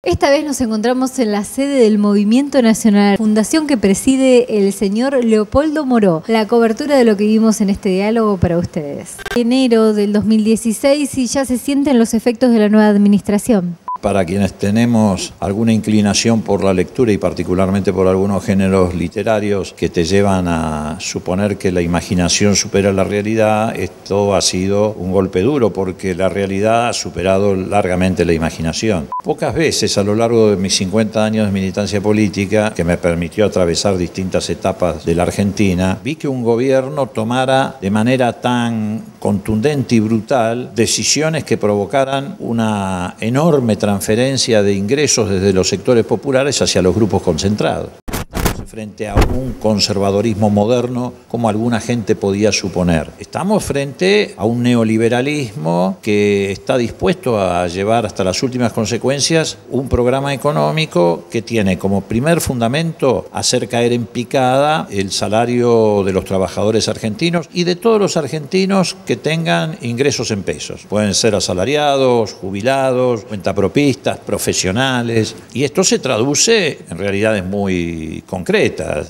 Esta vez nos encontramos en la sede del Movimiento Nacional, fundación que preside el señor Leopoldo Moró. La cobertura de lo que vimos en este diálogo para ustedes. Enero del 2016 y ya se sienten los efectos de la nueva administración. Para quienes tenemos alguna inclinación por la lectura y particularmente por algunos géneros literarios que te llevan a suponer que la imaginación supera la realidad, esto ha sido un golpe duro porque la realidad ha superado largamente la imaginación. Pocas veces a lo largo de mis 50 años de militancia política, que me permitió atravesar distintas etapas de la Argentina, vi que un gobierno tomara de manera tan contundente y brutal decisiones que provocaran una enorme transferencia de ingresos desde los sectores populares hacia los grupos concentrados. Frente a un conservadorismo moderno como alguna gente podía suponer. Estamos frente a un neoliberalismo que está dispuesto a llevar hasta las últimas consecuencias un programa económico que tiene como primer fundamento hacer caer en picada el salario de los trabajadores argentinos y de todos los argentinos que tengan ingresos en pesos. Pueden ser asalariados, jubilados, cuentapropistas, profesionales, y esto se traduce en realidades muy concretas.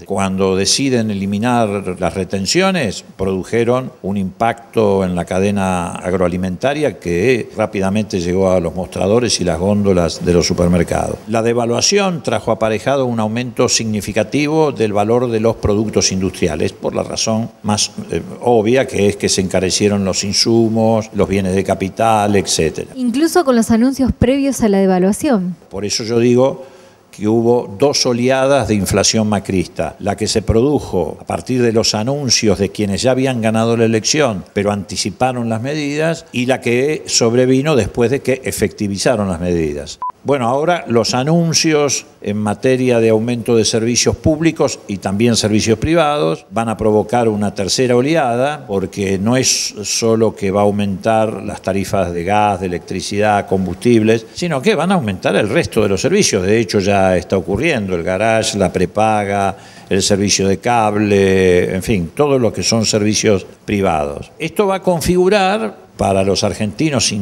Cuando deciden eliminar las retenciones, produjeron un impacto en la cadena agroalimentaria que rápidamente llegó a los mostradores y las góndolas de los supermercados. La devaluación trajo aparejado un aumento significativo del valor de los productos industriales, por la razón más obvia, que es que se encarecieron los insumos, los bienes de capital, etc. Incluso con los anuncios previos a la devaluación. Por eso yo digo que hubo dos oleadas de inflación macrista, la que se produjo a partir de los anuncios de quienes ya habían ganado la elección, pero anticiparon las medidas, y la que sobrevino después de que efectivizaron las medidas. Bueno, ahora los anuncios en materia de aumento de servicios públicos y también servicios privados van a provocar una tercera oleada, porque no es solo que va a aumentar las tarifas de gas, de electricidad, combustibles, sino que van a aumentar el resto de los servicios. De hecho, ya está ocurriendo el garage, la prepaga, el servicio de cable, en fin, todo lo que son servicios privados. Esto va a configurar para los argentinos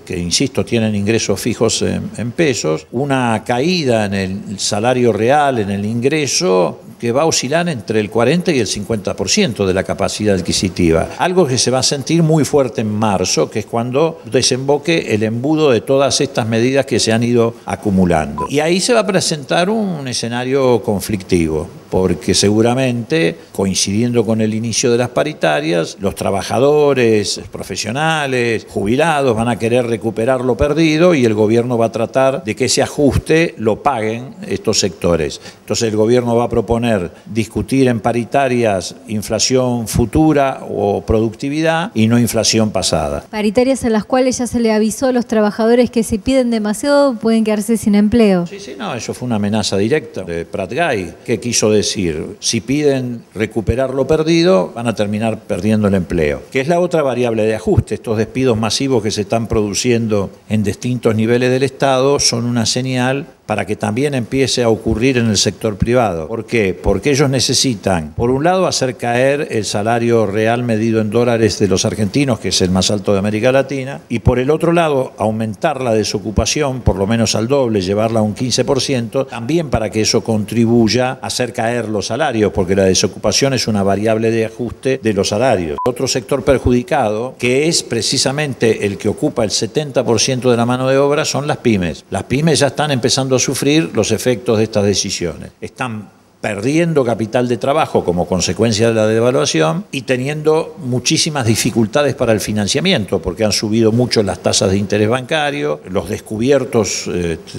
que, insisto, tienen ingresos fijos en pesos, una caída en el salario real, en el ingreso, que va a oscilar entre el 40 y el 50% de la capacidad adquisitiva. Algo que se va a sentir muy fuerte en marzo, que es cuando desemboque el embudo de todas estas medidas que se han ido acumulando. Y ahí se va a presentar un escenario conflictivo, porque seguramente, coincidiendo con el inicio de las paritarias, los trabajadores, profesionales, jubilados van a querer recuperar lo perdido y el gobierno va a tratar de que ese ajuste lo paguen estos sectores. Entonces el gobierno va a proponer discutir en paritarias inflación futura o productividad y no inflación pasada. Paritarias en las cuales ya se le avisó a los trabajadores que si piden demasiado pueden quedarse sin empleo. Sí, no, eso fue una amenaza directa de Prat-Gay, que quiso decir, si piden recuperar lo perdido, van a terminar perdiendo el empleo, que es la otra variable de ajuste. Estos despidos masivos que se están produciendo en distintos niveles del Estado son una señal para que también empiece a ocurrir en el sector privado. ¿Por qué? Porque ellos necesitan, por un lado, hacer caer el salario real medido en dólares de los argentinos, que es el más alto de América Latina, y por el otro lado, aumentar la desocupación, por lo menos al doble, llevarla a un 15%, también para que eso contribuya a hacer caer los salarios, porque la desocupación es una variable de ajuste de los salarios. Otro sector perjudicado, que es precisamente el que ocupa el 70% de la mano de obra, son las pymes. Las pymes ya están empezando a sufrir los efectos de estas decisiones. Están perdiendo capital de trabajo como consecuencia de la devaluación y teniendo muchísimas dificultades para el financiamiento, porque han subido mucho las tasas de interés bancario, los descubiertos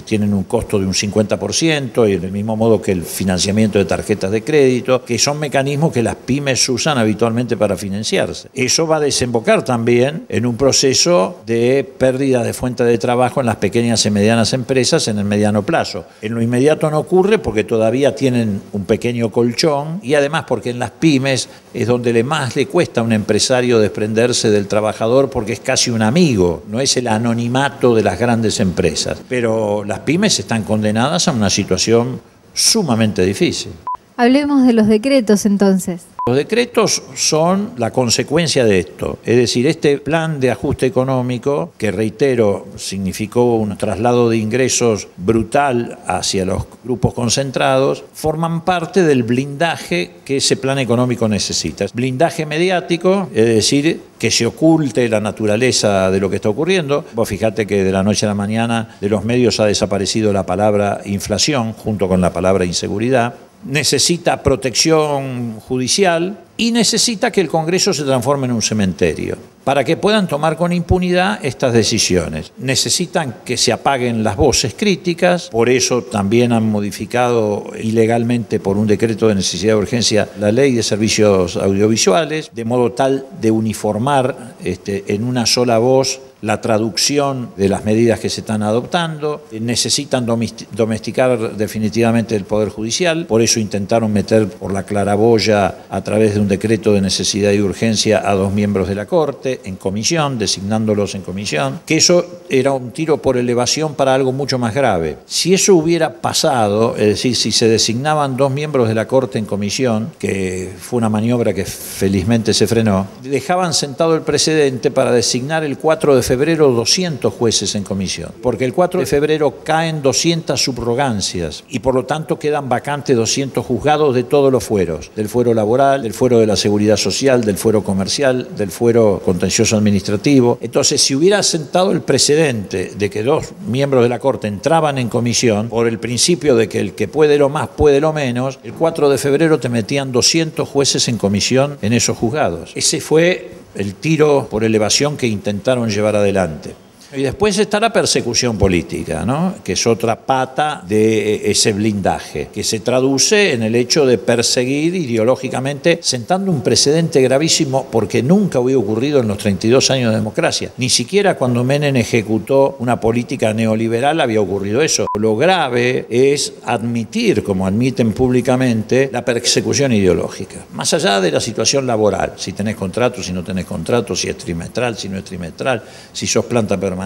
tienen un costo de un 50%, y del mismo modo que el financiamiento de tarjetas de crédito, que son mecanismos que las pymes usan habitualmente para financiarse. Eso va a desembocar también en un proceso de pérdida de fuente de trabajo en las pequeñas y medianas empresas en el mediano plazo. En lo inmediato no ocurre porque todavía tienen un pequeño colchón, y además porque en las pymes es donde más le cuesta a un empresario desprenderse del trabajador, porque es casi un amigo, no es el anonimato de las grandes empresas. Pero las pymes están condenadas a una situación sumamente difícil. Hablemos de los decretos entonces. Los decretos son la consecuencia de esto, es decir, este plan de ajuste económico, que reitero, significó un traslado de ingresos brutal hacia los grupos concentrados, forman parte del blindaje que ese plan económico necesita. Blindaje mediático, es decir, que se oculte la naturaleza de lo que está ocurriendo. Vos fijate que de la noche a la mañana de los medios ha desaparecido la palabra inflación junto con la palabra inseguridad. Necesita protección judicial y necesita que el Congreso se transforme en un cementerio para que puedan tomar con impunidad estas decisiones. Necesitan que se apaguen las voces críticas, por eso también han modificado ilegalmente por un decreto de necesidad de urgencia la ley de servicios audiovisuales, de modo tal de uniformar en una sola voz la traducción de las medidas que se están adoptando. Necesitan domesticar definitivamente el Poder Judicial, por eso intentaron meter por la claraboya a través de un decreto de necesidad y urgencia a 2 miembros de la Corte en comisión, designándolos en comisión, que eso era un tiro por elevación para algo mucho más grave. Si eso hubiera pasado, es decir, si se designaban 2 miembros de la Corte en comisión, que fue una maniobra que felizmente se frenó, dejaban sentado el precedente para designar el 4 de febrero 200 jueces en comisión, porque el 4 de febrero caen 200 subrogancias y por lo tanto quedan vacantes 200 juzgados de todos los fueros, del fuero laboral, del fuero de la seguridad social, del fuero comercial, del fuero contencioso administrativo. Entonces, si hubiera sentado el precedente de que 2 miembros de la Corte entraban en comisión, por el principio de que el que puede lo más puede lo menos, el 4 de febrero te metían 200 jueces en comisión en esos juzgados. Ese fue el tiro por elevación que intentaron llevar adelante. Y después está la persecución política, ¿no? Que es otra pata de ese blindaje, que se traduce en el hecho de perseguir ideológicamente, sentando un precedente gravísimo porque nunca había ocurrido en los 32 años de democracia. Ni siquiera cuando Menem ejecutó una política neoliberal había ocurrido eso. Lo grave es admitir, como admiten públicamente, la persecución ideológica. Más allá de la situación laboral, si tenés contrato, si no tenés contrato, si es trimestral, si no es trimestral, si sos planta permanente,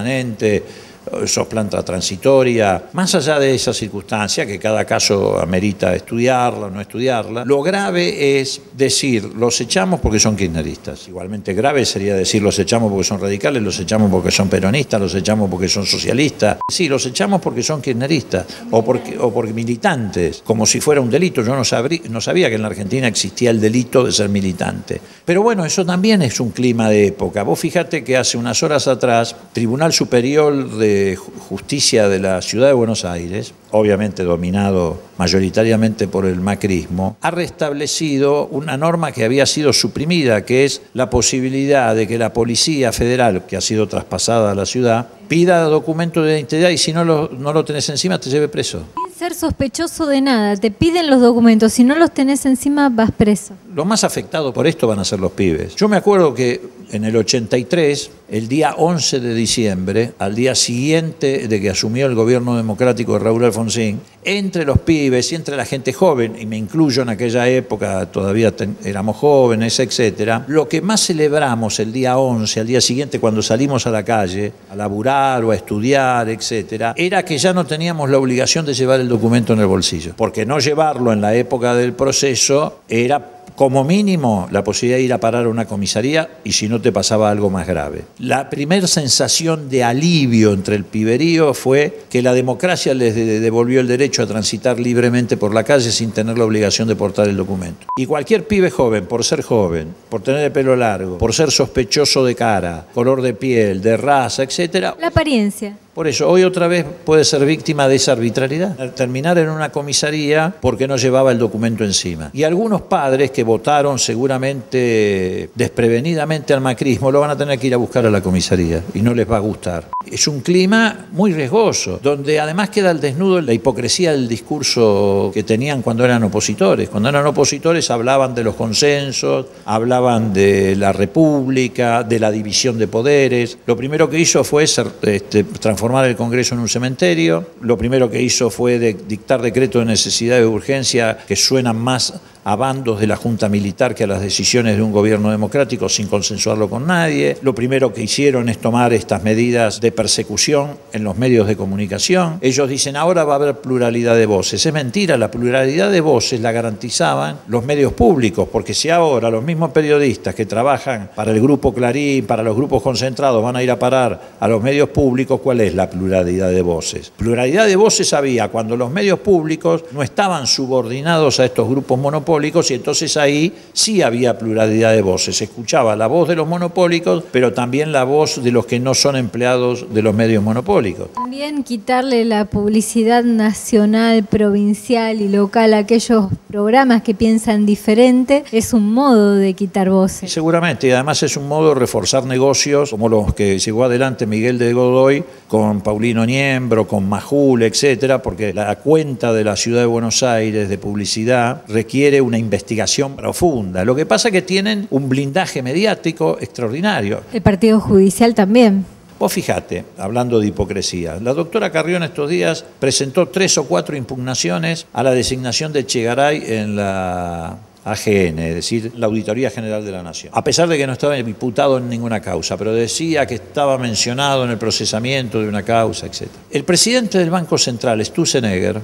sos planta transitoria, más allá de esa circunstancia, que cada caso amerita estudiarla o no estudiarla, lo grave es decir, los echamos porque son kirchneristas. Igualmente grave sería decir, los echamos porque son radicales, los echamos porque son peronistas, los echamos porque son socialistas. Sí, los echamos porque son kirchneristas o porque militantes, como si fuera un delito. Yo no sabía que en la Argentina existía el delito de ser militante. Pero bueno, eso también es un clima de época. Vos fíjate que hace unas horas atrás, Tribunal Superior de Justicia de la Ciudad de Buenos Aires, obviamente dominado mayoritariamente por el macrismo, ha restablecido una norma que había sido suprimida, que es la posibilidad de que la Policía Federal, que ha sido traspasada a la ciudad, pida documento de identidad y si no lo tenés encima te lleve preso. Sin ser sospechoso de nada, te piden los documentos, si no los tenés encima vas preso. Los más afectados por esto van a ser los pibes. Yo me acuerdo que en el 83, el día 11 de diciembre, al día siguiente de que asumió el gobierno democrático de Raúl Alfonsín, entre los pibes y entre la gente joven, y me incluyo en aquella época, todavía éramos jóvenes, etcétera, lo que más celebramos el día 11, al día siguiente cuando salimos a la calle, a laburar o a estudiar, etcétera, era que ya no teníamos la obligación de llevar el documento en el bolsillo, porque no llevarlo en la época del proceso era como mínimo la posibilidad de ir a parar a una comisaría y si no te pasaba algo más grave. La primera sensación de alivio entre el piberío fue que la democracia les devolvió el derecho a transitar libremente por la calle sin tener la obligación de portar el documento. Y cualquier pibe joven, por ser joven, por tener el pelo largo, por ser sospechoso de cara, color de piel, de raza, etcétera. La apariencia. Por eso, hoy otra vez puede ser víctima de esa arbitrariedad. Terminar en una comisaría porque no llevaba el documento encima. Y algunos padres que votaron seguramente desprevenidamente al macrismo lo van a tener que ir a buscar a la comisaría y no les va a gustar. Es un clima muy riesgoso, donde además queda al desnudo la hipocresía del discurso que tenían cuando eran opositores. Cuando eran opositores hablaban de los consensos, hablaban de la república, de la división de poderes. Lo primero que hizo fue transformar el Congreso en un cementerio. Lo primero que hizo fue dictar decretos de necesidad y de urgencia que suenan más a bandos de la Junta Militar que a las decisiones de un gobierno democrático sin consensuarlo con nadie. Lo primero que hicieron es tomar estas medidas de persecución en los medios de comunicación. Ellos dicen ahora va a haber pluralidad de voces. Es mentira, la pluralidad de voces la garantizaban los medios públicos, porque si ahora los mismos periodistas que trabajan para el Grupo Clarín, para los grupos concentrados, van a ir a parar a los medios públicos, ¿cuál es la pluralidad de voces? Pluralidad de voces había cuando los medios públicos no estaban subordinados a estos grupos monopólicos, y entonces ahí sí había pluralidad de voces. Se escuchaba la voz de los monopólicos, pero también la voz de los que no son empleados de los medios monopólicos. También quitarle la publicidad nacional, provincial y local a aquellos programas que piensan diferente es un modo de quitar voces. Seguramente, y además es un modo de reforzar negocios como los que llevó adelante Miguel de Godoy con Paulino Niembro, con Majul, etcétera, porque la cuenta de la Ciudad de Buenos Aires de publicidad requiere una investigación profunda. Lo que pasa es que tienen un blindaje mediático extraordinario. El Partido Judicial también. Vos fijate, hablando de hipocresía, la doctora Carrión estos días presentó 3 o 4 impugnaciones a la designación de Echegaray en la AGN, es decir, la Auditoría General de la Nación. A pesar de que no estaba imputado en ninguna causa, pero decía que estaba mencionado en el procesamiento de una causa, etc. El presidente del Banco Central, Sturzenegger,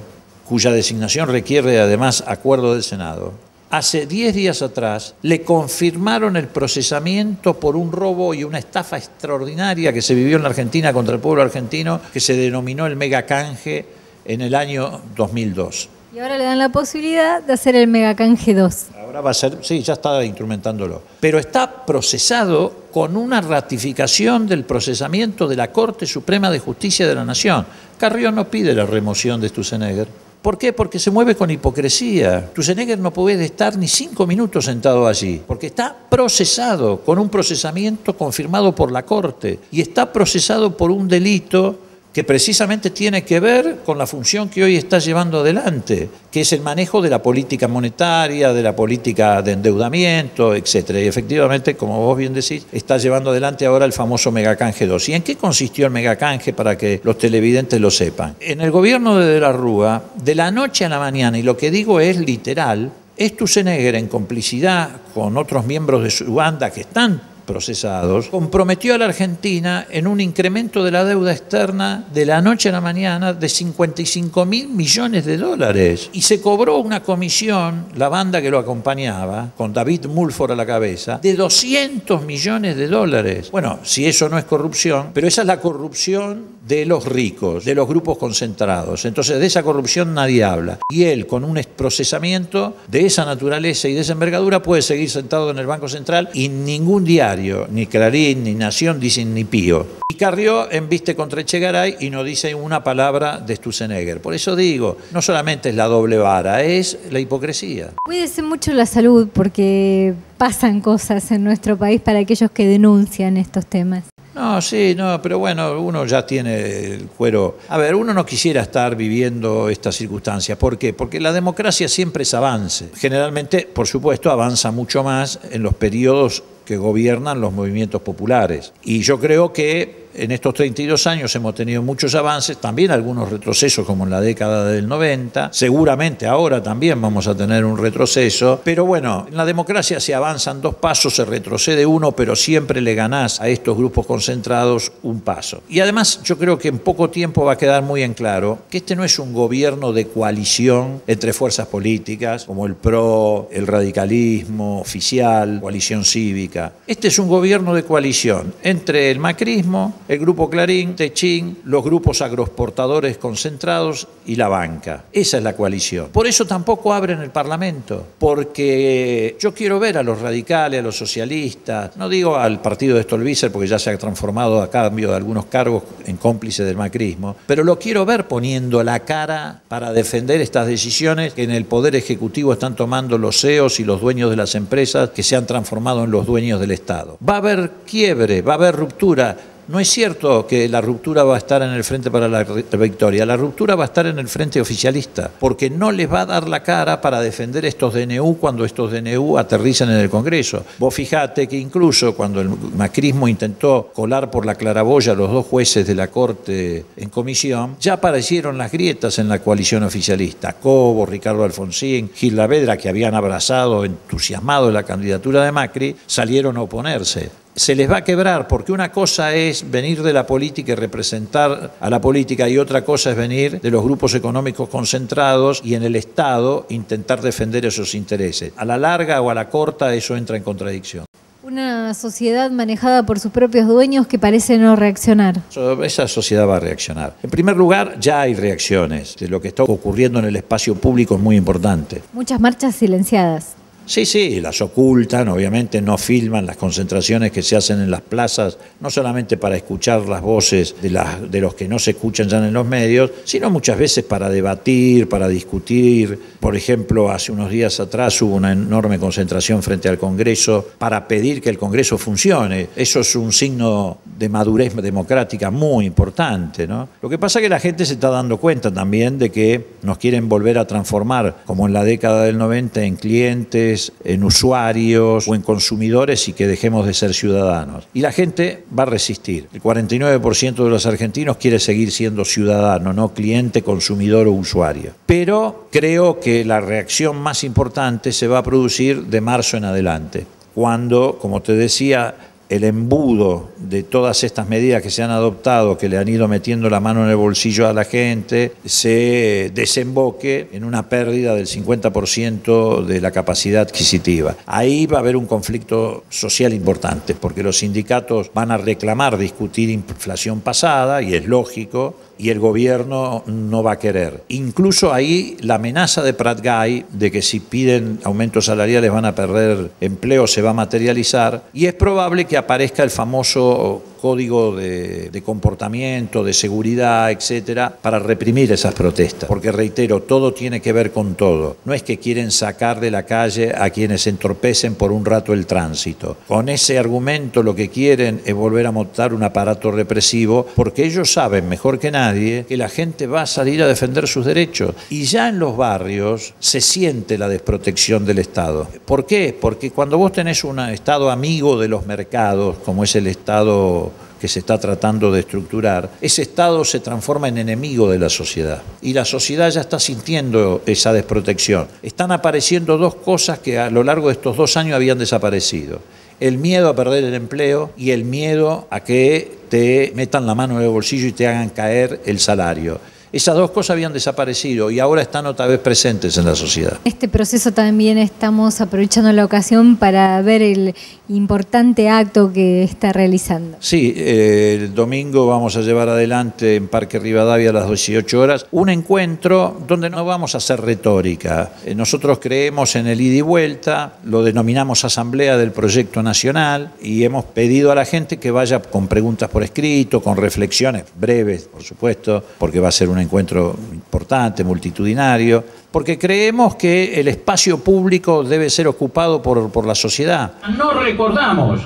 cuya designación requiere además acuerdo del Senado, hace 10 días atrás le confirmaron el procesamiento por un robo y una estafa extraordinaria que se vivió en la Argentina contra el pueblo argentino, que se denominó el megacanje en el año 2002. Y ahora le dan la posibilidad de hacer el megacanje 2. Ahora va a ser, sí, ya está instrumentándolo. Pero está procesado con una ratificación del procesamiento de la Corte Suprema de Justicia de la Nación. Carrión no pide la remoción de Sturzenegger. ¿Por qué? Porque se mueve con hipocresía. Sturzenegger no puede estar ni 5 minutos sentado allí, porque está procesado con un procesamiento confirmado por la Corte y está procesado por un delito que precisamente tiene que ver con la función que hoy está llevando adelante, que es el manejo de la política monetaria, de la política de endeudamiento, etcétera. Y efectivamente, como vos bien decís, está llevando adelante ahora el famoso megacanje 2. ¿Y en qué consistió el megacanje para que los televidentes lo sepan? En el gobierno de la Rúa, de la noche a la mañana, y lo que digo es literal, Sturzenegger, en complicidad con otros miembros de su banda que están procesados, comprometió a la Argentina en un incremento de la deuda externa de la noche a la mañana de 55.000 millones de dólares. Y se cobró una comisión, la banda que lo acompañaba, con David Mulford a la cabeza, de 200 millones de dólares. Bueno, si eso no es corrupción, pero esa es la corrupción de los ricos, de los grupos concentrados. Entonces de esa corrupción nadie habla. Y él, con un procesamiento de esa naturaleza y de esa envergadura, puede seguir sentado en el Banco Central y ningún diario, ni Clarín, ni Nación, dicen ni pío. Y Carrió embiste contra Echegaray y no dice una palabra de Sturzenegger. Por eso digo, no solamente es la doble vara, es la hipocresía. Cuídese mucho la salud porque pasan cosas en nuestro país para aquellos que denuncian estos temas. No, sí, no, pero bueno, uno ya tiene el cuero. A ver, uno no quisiera estar viviendo estas circunstancias. ¿Por qué? Porque la democracia siempre es avance. Generalmente, por supuesto, avanza mucho más en los periodos que gobiernan los movimientos populares. Y yo creo que en estos 32 años hemos tenido muchos avances, también algunos retrocesos como en la década del 90, seguramente ahora también vamos a tener un retroceso, pero bueno, en la democracia se avanzan 2 pasos, se retrocede 1, pero siempre le ganás a estos grupos concentrados 1 paso. Y además yo creo que en poco tiempo va a quedar muy en claro que este no es un gobierno de coalición entre fuerzas políticas como el PRO, el radicalismo oficial, coalición cívica. Este es un gobierno de coalición entre el macrismo, el Grupo Clarín, Techín, los grupos agroexportadores concentrados y la banca. Esa es la coalición. Por eso tampoco abren el Parlamento, porque yo quiero ver a los radicales, a los socialistas, no digo al partido de Stolbizer porque ya se ha transformado a cambio de algunos cargos en cómplice del macrismo, pero lo quiero ver poniendo la cara para defender estas decisiones que en el Poder Ejecutivo están tomando los CEOs y los dueños de las empresas que se han transformado en los dueños del Estado. Va a haber quiebre, va a haber ruptura. No es cierto que la ruptura va a estar en el Frente para la Victoria, la ruptura va a estar en el Frente Oficialista, porque no les va a dar la cara para defender estos DNU cuando estos DNU aterrizan en el Congreso. Vos fijate que incluso cuando el macrismo intentó colar por la claraboya a los dos jueces de la Corte en comisión, ya aparecieron las grietas en la coalición oficialista. Cobo, Ricardo Alfonsín, Gil Lavedra, que habían abrazado entusiasmado la candidatura de Macri, salieron a oponerse. Se les va a quebrar, porque una cosa es venir de la política y representar a la política y otra cosa es venir de los grupos económicos concentrados y en el Estado intentar defender esos intereses. A la larga o a la corta eso entra en contradicción. Una sociedad manejada por sus propios dueños que parece no reaccionar. Esa sociedad va a reaccionar. En primer lugar, ya hay reacciones. Lo que está ocurriendo en el espacio público es muy importante. Muchas marchas silenciadas. Sí, las ocultan, obviamente no filman las concentraciones que se hacen en las plazas, no solamente para escuchar las voces de los que no se escuchan ya en los medios, sino muchas veces para debatir, para discutir. Por ejemplo, hace unos días atrás hubo una enorme concentración frente al Congreso para pedir que el Congreso funcione. Eso es un signo de madurez democrática muy importante, ¿no? Lo que pasa es que la gente se está dando cuenta también de que nos quieren volver a transformar, como en la década del 90, en clientes, en usuarios o en consumidores y que dejemos de ser ciudadanos. Y la gente va a resistir. El 49% de los argentinos quiere seguir siendo ciudadano, no cliente, consumidor o usuario. Pero creo que la reacción más importante se va a producir de marzo en adelante, cuando, como te decía, el embudo de todas estas medidas que se han adoptado, que le han ido metiendo la mano en el bolsillo a la gente, se desemboque en una pérdida del 50% de la capacidad adquisitiva. Ahí va a haber un conflicto social importante, porque los sindicatos van a reclamar discutir inflación pasada, y es lógico, y el gobierno no va a querer. Incluso ahí la amenaza de Prat-Gay de que si piden aumentos salariales van a perder empleo se va a materializar, y es probable que aparezca el famoso código de comportamiento, de seguridad, etcétera, para reprimir esas protestas. Porque reitero, todo tiene que ver con todo. No es que quieren sacar de la calle a quienes entorpecen por un rato el tránsito. Con ese argumento lo que quieren es volver a montar un aparato represivo, porque ellos saben mejor que nadie que la gente va a salir a defender sus derechos. Y ya en los barrios se siente la desprotección del Estado. ¿Por qué? Porque cuando vos tenés un Estado amigo de los mercados, como es el Estado que se está tratando de estructurar, ese Estado se transforma en enemigo de la sociedad. Y la sociedad ya está sintiendo esa desprotección. Están apareciendo dos cosas que a lo largo de estos 2 años habían desaparecido. El miedo a perder el empleo y el miedo a que te metan la mano en el bolsillo y te hagan caer el salario. Esas dos cosas habían desaparecido y ahora están otra vez presentes en la sociedad. En este proceso también estamos aprovechando la ocasión para ver el importante acto que está realizando. Sí, el domingo vamos a llevar adelante en Parque Rivadavia a las 18 horas un encuentro donde no vamos a hacer retórica. Nosotros creemos en el ida y vuelta, lo denominamos Asamblea del Proyecto Nacional y hemos pedido a la gente que vaya con preguntas por escrito, con reflexiones breves, por supuesto, porque va a ser un encuentro importante, multitudinario, porque creemos que el espacio público debe ser ocupado por la sociedad. No recordamos,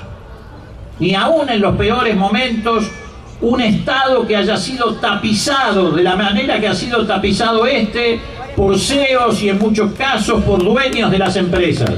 ni aún en los peores momentos, un Estado que haya sido tapizado de la manera que ha sido tapizado por CEOs y en muchos casos por dueños de las empresas.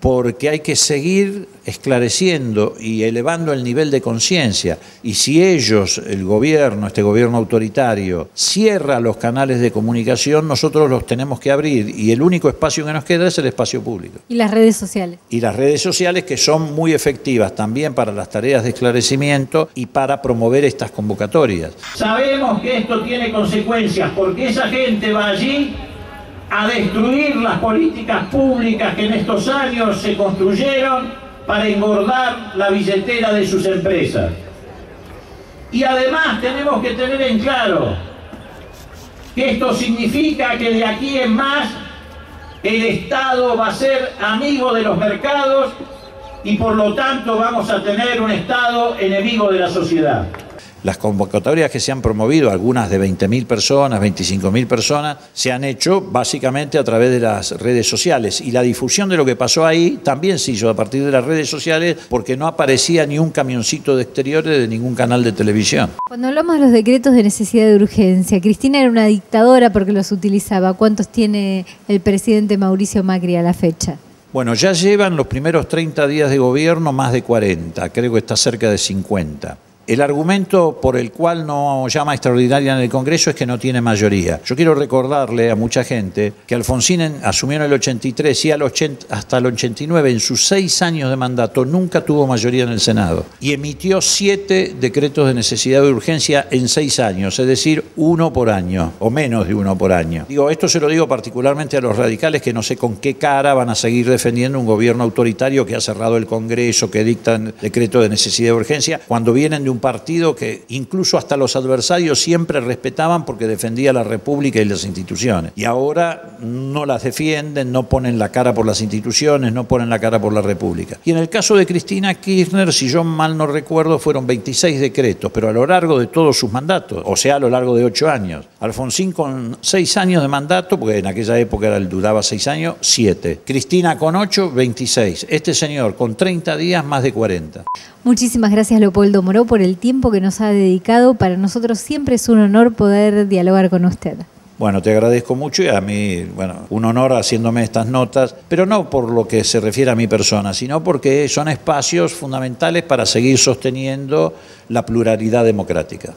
Porque hay que seguir esclareciendo y elevando el nivel de conciencia. Y si ellos, el gobierno, este gobierno autoritario, cierra los canales de comunicación, nosotros los tenemos que abrir. Y el único espacio que nos queda es el espacio público. Y las redes sociales. Y las redes sociales, que son muy efectivas también para las tareas de esclarecimiento y para promover estas convocatorias. Sabemos que esto tiene consecuencias porque esa gente va allí a destruir las políticas públicas que en estos años se construyeron para engordar la billetera de sus empresas. Y además tenemos que tener en claro que esto significa que de aquí en más el Estado va a ser amigo de los mercados y por lo tanto vamos a tener un Estado enemigo de la sociedad. Las convocatorias que se han promovido, algunas de 20.000 personas, 25.000 personas, se han hecho básicamente a través de las redes sociales. Y la difusión de lo que pasó ahí también se hizo a partir de las redes sociales porque no aparecía ni un camioncito de exteriores de ningún canal de televisión. Cuando hablamos de los decretos de necesidad de urgencia, Cristina era una dictadora porque los utilizaba. ¿Cuántos tiene el presidente Mauricio Macri a la fecha? Bueno, ya llevan los primeros 30 días de gobierno más de 40, creo que está cerca de 50. El argumento por el cual no llama extraordinaria en el Congreso es que no tiene mayoría. Yo quiero recordarle a mucha gente que Alfonsín asumió en el 83 y hasta el 89, en sus 6 años de mandato, nunca tuvo mayoría en el Senado. Y emitió 7 decretos de necesidad de urgencia en 6 años, es decir, 1 por año, o menos de 1 por año. Esto se lo digo particularmente a los radicales que no sé con qué cara van a seguir defendiendo un gobierno autoritario que ha cerrado el Congreso, que dictan decretos de necesidad de urgencia, cuando vienen de un partido que incluso hasta los adversarios siempre respetaban porque defendía la República y las instituciones. Y ahora no las defienden, no ponen la cara por las instituciones, no ponen la cara por la República. Y en el caso de Cristina Kirchner, si yo mal no recuerdo, fueron 26 decretos, pero a lo largo de todos sus mandatos, o sea, a lo largo de 8 años. Alfonsín con 6 años de mandato, porque en aquella época duraba 6 años, 7. Cristina con 8, 26. Este señor con 30 días, más de 40. Muchísimas gracias, Leopoldo Moró, por el tiempo que nos ha dedicado. Para nosotros siempre es un honor poder dialogar con usted. Bueno, te agradezco mucho y a mí, un honor haciéndome estas notas, pero no por lo que se refiere a mi persona, sino porque son espacios fundamentales para seguir sosteniendo la pluralidad democrática.